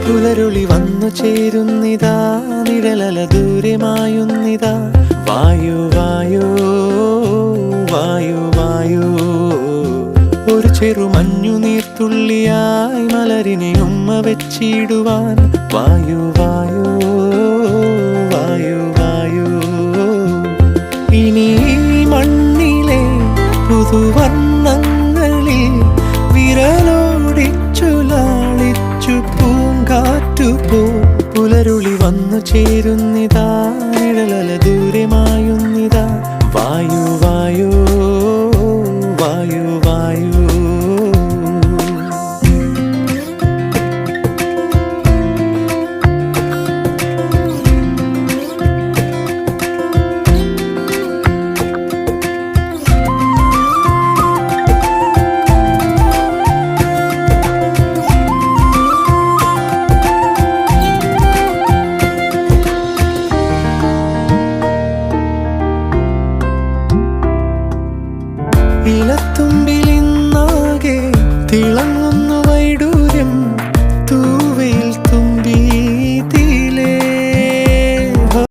പുലരുളി വന്നു ചേരുന്നിതാ, നിഴലല ദൂരെ മായുന്നിതാ. വായു വായു വായു വായു, ഒരു ചെറു മഞ്ഞു നീർത്തുള്ളിയായി മലരിനെ ഉമ്മ വെച്ചിടുവാൻ. വായു വായു വായു വായു, ഇനി മണ്ണിലെ പുതുവർണ്ണങ്ങളിൽ വിരലോടിച്ചു ലാളിച്ചു പൂങ്കാറ്റുപോ. പുലരുളി വന്നു ചേരുന്നിതാ, നിഴലല ദൂരെ മായുന്നിതാ. വായു വായു വായു വായു. ഇലത്തു